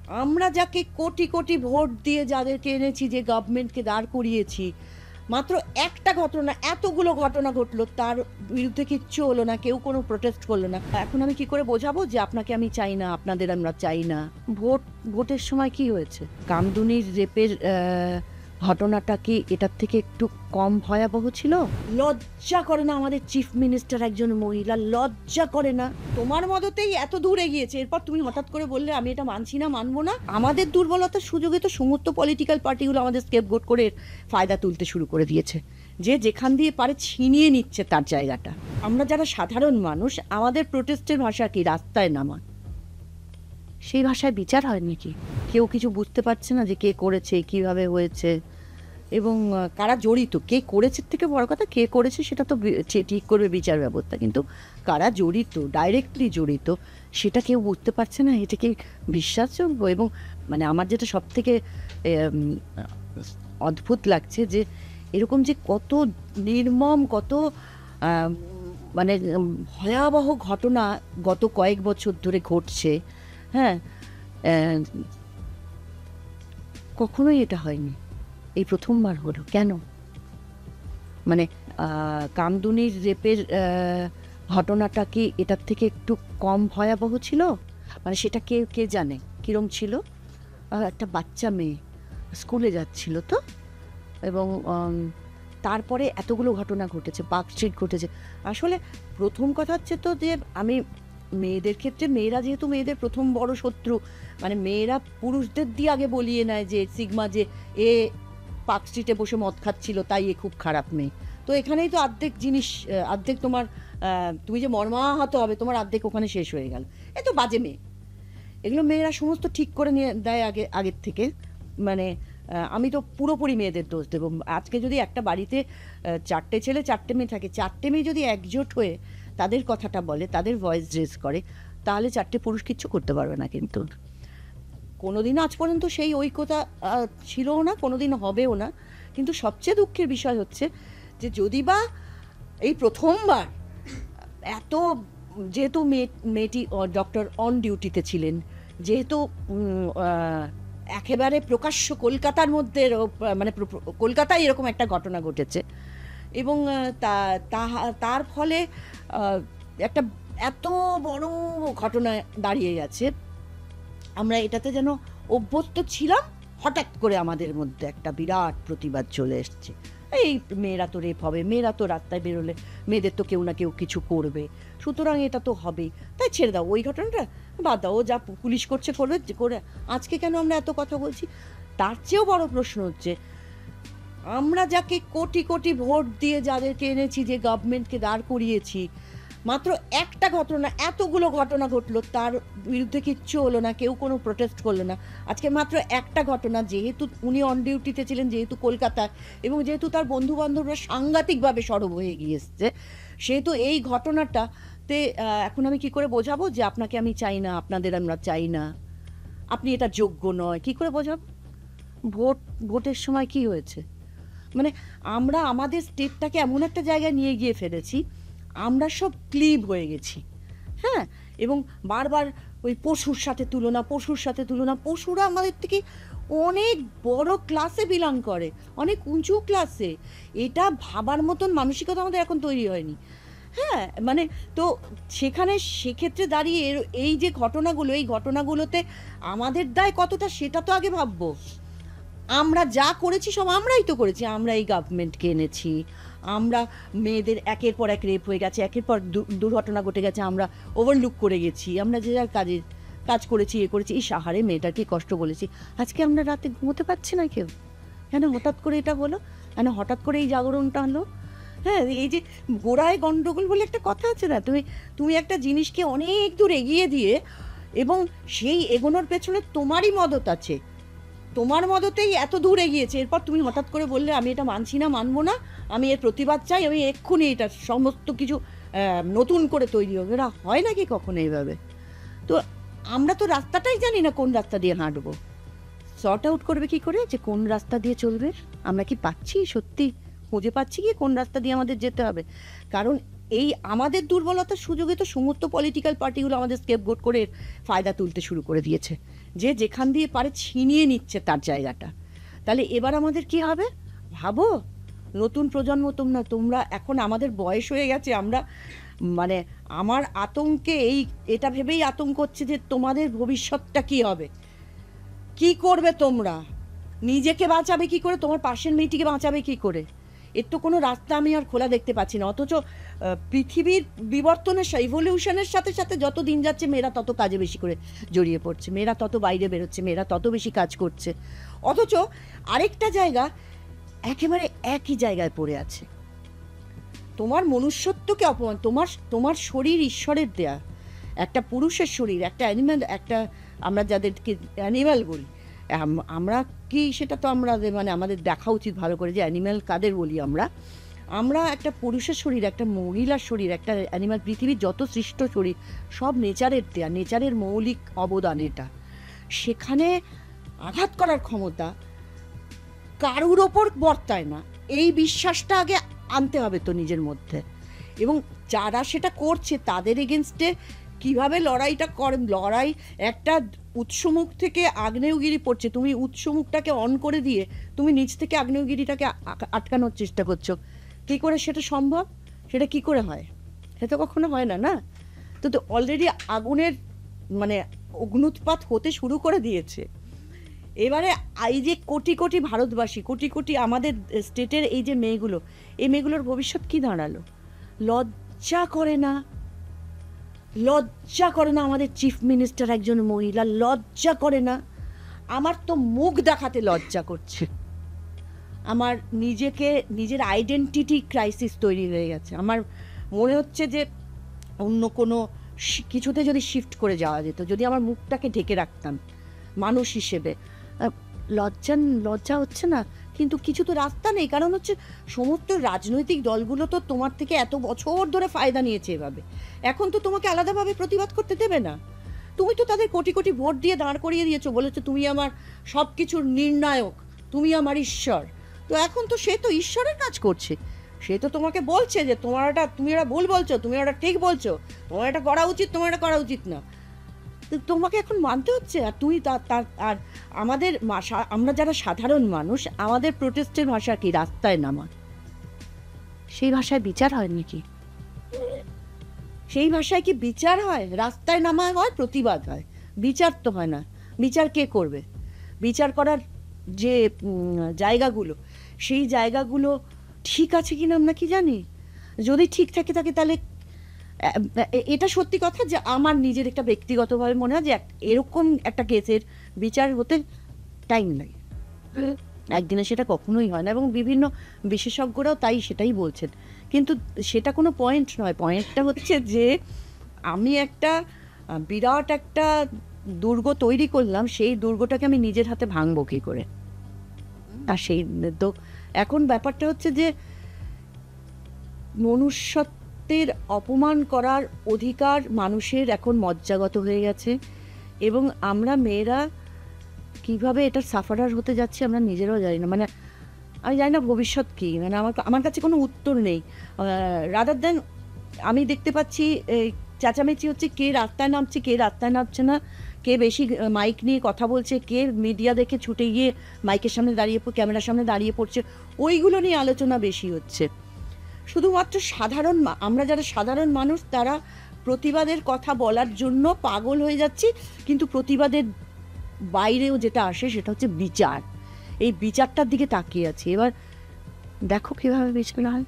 আমরা যাকে কোটি কোটি ভোট দিয়ে যাদেরকে এনেছি, যে গভর্নমেন্টকে দাঁড় করিয়েছি, মাত্র একটা ঘটনা, এতগুলো ঘটনা ঘটলো, তার বিরুদ্ধে কিচ্ছু হলো না, কেউ কোনো প্রোটেস্ট করলো না। এখন আমি কি করে বোঝাবো যে আপনাকে আমি চাই না, আপনাদের আমরা চাই না? ভোটের সময় কি হয়েছে? কামদুনির রেপের ঘটনাটা কি এটার থেকে একটু কম ভয়াবহ ছিল? লজ্জা করে না আমাদের চিফ মিনিস্টার একজন মহিলা? লজ্জা করে না? তোমার মদতেই এত দূর এগিয়েছে, এরপর তুমি হঠাৎ করে বললে আমি এটা মানছি না, মানবো না। আমাদের দুর্বলতার সুযোগে তো সমস্ত পলিটিক্যাল পার্টিগুলো আমাদের স্কেপগোট করে ফায়দা তুলতে শুরু করে দিয়েছে, যে যেখান দিয়ে পারে ছিনিয়ে নিচ্ছে তার জায়গাটা। আমরা যারা সাধারণ মানুষ, আমাদের প্রোটেস্টের ভাষা কি? রাস্তায় নামা। সেই ভাষায় বিচার হয় নাকি? কেউ কিছু বুঝতে পারছে না যে কে করেছে, কিভাবে হয়েছে, এবং কারা জড়িত। কে করেছে থেকে বড় কথা, কে করেছে সেটা তো ঠিক করবে বিচার ব্যবস্থা, কিন্তু কারা জড়িত, ডাইরেক্টলি জড়িত, সেটা কেউ বুঝতে পারছে না। এটা কি বিশ্বাসযোগ্য? এবং মানে আমার যেটা সব থেকে অদ্ভুত লাগছে, যে এরকম যে কত নির্মম, কত মানে ভয়াবহ ঘটনা গত কয়েক বছর ধরে ঘটছে, হ্যাঁ, কখনোই এটা হয়নি, এই প্রথমবার হলো। কেন? মানে কামদুনির রেপের ঘটনাটা কি এটার থেকে একটু কম ভয়াবহ ছিল? মানে সেটা কে কে জানে কিরম ছিল? একটা বাচ্চা মেয়ে স্কুলে যাচ্ছিল তো, এবং তারপরে এতগুলো ঘটনা ঘটেছে, পার্ক স্ট্রিট ঘটেছে। আসলে প্রথম কথা হচ্ছে তো যে আমি মেয়েদের ক্ষেত্রে, মেয়েরা যেহেতু মেয়েদের প্রথম বড় শত্রু, মানে মেয়েরা পুরুষদের দিয়ে আগে বলিয়ে নেয় যে সিগমা, যে এ পার্ক স্ট্রিটে বসে মদ খাচ্ছিল তাই এ খুব খারাপ মেয়ে। তো এখানেই তো অর্ধেক জিনিস, অর্ধেক তোমার, তুমি যে মর্মাহত হবে তোমার অর্ধেক ওখানে শেষ হয়ে গেল। এ তো বাজে মেয়ে। এগুলো মেয়েরা সমস্ত ঠিক করে নিয়ে দেয় আগের থেকে। মানে আমি তো পুরোপুরি মেয়েদের দোষ দেবো। আজকে যদি একটা বাড়িতে চারটে ছেলে চারটে মেয়ে থাকে, চারটে মেয়ে যদি একজোট হয়ে তাদের কথাটা বলে, তাদের ভয়েস রেজ করে, তাহলে চারটে পুরুষ কিচ্ছু করতে পারবে না। কিন্তু কোনোদিন আজ পর্যন্ত সেই ঐক্যতা ছিলও না, কোনোদিন হবেও না। কিন্তু সবচেয়ে দুঃখের বিষয় হচ্ছে যে যদি বা এই প্রথমবার এত, যেহেতু মেয়েটি ডক্টর অন ডিউটিতে ছিলেন, যেহেতু একেবারে প্রকাশ্য কলকাতার মধ্যে, মানে কলকাতায় এরকম একটা ঘটনা ঘটেছে, এবং তার ফলে একটা এত বড় ঘটনা দাঁড়িয়ে গেছে, আমরা এটাতে যেন অভ্যস্ত ছিলাম। হঠাৎ করে আমাদের মধ্যে একটা বিরাট প্রতিবাদ চলে এসছে, এই মেয়েরা তো রেপ হবে, মেয়েরা তো রাস্তায় বেরোলে মেয়েদের তো কেউ না কেউ কিছু করবে, সুতরাং এটা তো হবেই, তাই ছেড়ে দাও ওই ঘটনাটা, বাদ দাও, ও যা পুলিশ করছে করবে, করে। আজকে কেন আমরা এত কথা বলছি? তার চেয়েও বড় প্রশ্ন হচ্ছে, আমরা যাকে কোটি কোটি ভোট দিয়ে যাদেরকে এনেছি, যে গভর্নমেন্টকে দাঁড় করিয়েছি, মাত্র একটা ঘটনা, এতগুলো ঘটনা ঘটলো, তার বিরুদ্ধে কিচ্ছু হলো না, কেউ কোনো প্রোটেস্ট করলো না। আজকে মাত্র একটা ঘটনা, যেহেতু উনি অন ডিউটিতে ছিলেন, যেহেতু কলকাতায়, এবং যেহেতু তার বন্ধু বান্ধবরা সাংঘাতিকভাবে সরব হয়ে গিয়ে এসছে, সেহেতু এই ঘটনাটাতে এখন আমি কি করে বোঝাবো যে আপনাকে আমি চাই না, আপনাদের আমরা চাই না, আপনি এটা যোগ্য নয়? কি করে বোঝাবো? ভোটের সময় কি হয়েছে? মানে আমরা আমাদের স্টেটটাকে এমন একটা জায়গায় নিয়ে গিয়ে ফেলেছি, আমরা সব ক্লিব হয়ে গেছি, হ্যাঁ, এবং বারবার ওই পশুর সাথে তুলনা, পশুর সাথে তুলনা। পশুরা আমাদের থেকে অনেক বড় ক্লাসে বিলং করে, অনেক উঁচু ক্লাসে। এটা ভাবার মতন মানসিকতা আমাদের এখন তৈরি হয়নি, হ্যাঁ। মানে তো সেখানে সেক্ষেত্রে দাঁড়িয়ে এই যে ঘটনাগুলো, এই ঘটনাগুলোতে আমাদের দায় কতটা সেটা তো আগে ভাববো। আমরা যা করেছি সব আমরাই তো করেছি, আমরা এই গভর্নমেন্টকে এনেছি, আমরা মেয়েদের একের পর এক রেপ হয়ে গেছে, একের পর দুর্ঘটনা ঘটে গেছে, আমরা ওভারলুক করে গেছি, আমরা যে যার কাজ করেছি, করেছি, এই সাহারে মেয়েটার কি কষ্ট বলেছি। আজকে আমরা রাতে ঘুমোতে পারছি না কেউ, কেন হঠাৎ করে এটা বলো, কেন হঠাৎ করে এই জাগরণটা হলো? হ্যাঁ, এই যে গোড়ায় গন্ডগোল বলে একটা কথা আছে না, তুমি একটা জিনিসকে অনেক দূর এগিয়ে দিয়ে, এবং সেই এগোনোর পেছনে তোমারই মদত আছে, তোমার মদতেই এত দূর এগিয়েছে, এরপর তুমি হঠাৎ করে বললে আমি এটা মানছি না, মানবো না, আমি এর প্রতিবাদ চাই, আমি এক্ষুনি এটা সমস্ত কিছু নতুন করে তৈরি হবে। এরা হয় নাকি কখনো এইভাবে? তো আমরা তো রাস্তাটাই জানি না কোন রাস্তা দিয়ে হাঁটবো। সর্ট আউট করবে কি করে যে কোন রাস্তা দিয়ে চলবে? আমরা কি পাচ্ছি সত্যি, খুঁজে পাচ্ছি কি কোন রাস্তা দিয়ে আমাদের যেতে হবে? কারণ এই আমাদের দুর্বলতার সুযোগে তো সমস্ত পলিটিক্যাল পার্টিগুলো আমাদের স্কেপগোট করে ফায়দা তুলতে শুরু করে দিয়েছে, যে যেখান দিয়ে পারে ছিনিয়ে নিচ্ছে তার জায়গাটা। তাহলে এবার আমাদের কি হবে ভাবো, নতুন প্রজন্ম তোমরা এখন আমাদের বয়স হয়ে গেছে, আমরা মানে আমার আতঙ্কে এটা ভেবেই আতঙ্ক হচ্ছে যে তোমাদের ভবিষ্যৎটা কি হবে, কি করবে তোমরা, নিজেকে বাঁচাবে কি করে, তোমার পাশের মেয়েটিকে বাঁচাবে কি করে, এর তো কোনো রাস্তা আমি আর খোলা দেখতে পাচ্ছি না। অথচ পৃথিবীর বিবর্তনের ইভলিউশনের সাথে সাথে যত দিন যাচ্ছে মেয়েরা তত কাজে বেশি করে জড়িয়ে পড়ছে, মেয়েরা তত বাইরে বেরোচ্ছে, মেয়েরা তত বেশি কাজ করছে। অথচ আরেকটা জায়গা একেবারে একই জায়গায় পড়ে আছে, তোমার মনুষ্যত্বকে অপমান, তোমার শরীর ঈশ্বরের দেয়া, একটা পুরুষের শরীর, একটা অ্যানিম্যাল, একটা আমরা যাদেরকে অ্যানিম্যাল বলি, আমরা কি সেটা তো আমরা মানে আমাদের দেখা উচিত ভালো করে যে অ্যানিম্যাল কাদের বলি আমরা একটা পুরুষের শরীর, একটা মহিলার শরীর, একটা অ্যানিম্যাল, পৃথিবীর যত সৃষ্ট শরীর সব নেচারের দেয়া, নেচারের মৌলিক অবদান এটা। সেখানে আঘাত করার ক্ষমতা কারুর ওপর বর্তায় না, এই বিশ্বাসটা আগে আনতে হবে তো নিজের মধ্যে। এবং যারা সেটা করছে তাদের এগেনস্টে কিভাবে লড়াইটা করে, লড়াই একটা উৎসমুখ থেকে আগ্নেয়গিরি পড়ছে, তুমি উৎসমুখটাকে অন করে দিয়ে তুমি নিচ থেকে আগ্নেয়গিরিটাকে আটকানোর চেষ্টা করছো, কী করে সেটা সম্ভব, সেটা কি করে হয়, সেটা কখনো হয় না, না তো অলরেডি আগুনের মানে অগ্নুৎপাত হতে শুরু করে দিয়েছে। এবারে এই যে কোটি কোটি ভারতবাসী, কোটি কোটি আমাদের স্টেটের এই যে মেয়েগুলো, এই মেয়েগুলোর ভবিষ্যৎ কি দাঁড়ালো? লজ্জা করে না, লজ্জা করে না আমাদের চিফ মিনিস্টার একজন মহিলা, লজ্জা করে না? আমার তো মুখ দেখাতে লজ্জা করছে, আমার নিজের আইডেন্টিটি ক্রাইসিস তৈরি হয়ে গেছে, আমার মনে হচ্ছে যে অন্য কোনো কিছুতে যদি শিফট করে যাওয়া যেত, যদি আমার মুখটাকে ঢেকে রাখতাম মানুষ হিসেবে। লজ্জা হচ্ছে না, কিন্তু কিছু তো রাস্তা নেই, কারণ হচ্ছে সমস্ত রাজনৈতিক দলগুলো তো তোমার থেকে এত বছর ধরে ফায়দা নিয়েছে এভাবে, এখন তো তোমাকে আলাদাভাবে প্রতিবাদ করতে দেবে না। তুমি তো তাদের কোটি কোটি ভোট দিয়ে দাঁড় করিয়ে দিয়েছো, বলেছো তুমি আমার সব কিছুর নির্ণায়ক, তুমি আমার ঈশ্বর। তো এখন তো সে তো ঈশ্বরের কাজ করছে, সে তো তোমাকে বলছে যে তুমি এটা ভুল বলছো, তুমি এটা ঠিক বলছো, তোমার এটা করা উচিত, তোমার এটা করা উচিত না, তোমাকে এখন মানতে হচ্ছে। আর তুই আর আমরা যারা সাধারণ মানুষ, আমাদের প্রোটেস্টের ভাষা কি? রাস্তায় নামা। সেই ভাষায় বিচার হয় নাকি? সেই ভাষায় কি বিচার হয়? রাস্তায় নামা হয়, প্রতিবাদ হয়, বিচার তো হয় না। বিচার কে করবে? বিচার করার যে জায়গাগুলো, সেই জায়গাগুলো ঠিক আছে কিনা আমরা কি জানি? যদি ঠিক থাকে তাহলে এটা সত্যি কথা যে আমার নিজের একটা ব্যক্তিগতভাবে মনে হয় যে এরকম একটা কেসের বিচার হতে টাইম লাগে, একদিনে সেটা কখনোই হয় না, এবং বিভিন্ন বিশেষজ্ঞরাও সেটাই বলছেন। কিন্তু সেটা কোনো পয়েন্ট নয়, পয়েন্টটা হচ্ছে যে আমি একটা বিরাট একটা দুর্গ তৈরি করলাম, সেই দুর্গটাকে আমি নিজের হাতে ভাঙবো কী করে? আর সেই তো এখন ব্যাপারটা হচ্ছে যে মনুষ্যত্বের অপমান করার অধিকার মানুষের এখন মজ্জাগত হয়ে গেছে, এবং আমরা মেয়েরা কিভাবে এটার সাফারার হতে যাচ্ছে আমরা নিজেরাও জানি না। মানে আমি জানি না ভবিষ্যৎ কী, মানে আমার কাছে কোনো উত্তর নেই। রাদার দেন আমি দেখতে পাচ্ছি চেঁচামেচি হচ্ছে, কে রাস্তায় নামছে, কে রাস্তায় নামছে না, কে বেশি মাইক নিয়ে কথা বলছে, কে মিডিয়া দেখে ছুটে গিয়ে মাইকের সামনে দাঁড়িয়ে ক্যামেরার সামনে দাঁড়িয়ে পড়ছে, ওইগুলো নিয়ে আলোচনা বেশি হচ্ছে। শুধুমাত্র আমরা যারা সাধারণ মানুষ, তারা প্রতিবাদের কথা বলার জন্য পাগল হয়ে যাচ্ছি, কিন্তু প্রতিবাদের বাইরেও যেটা আসে সেটা হচ্ছে বিচার। এই বিচারটার দিকে তাকিয়ে আছি, এবার দেখো কীভাবে বিচার হয়।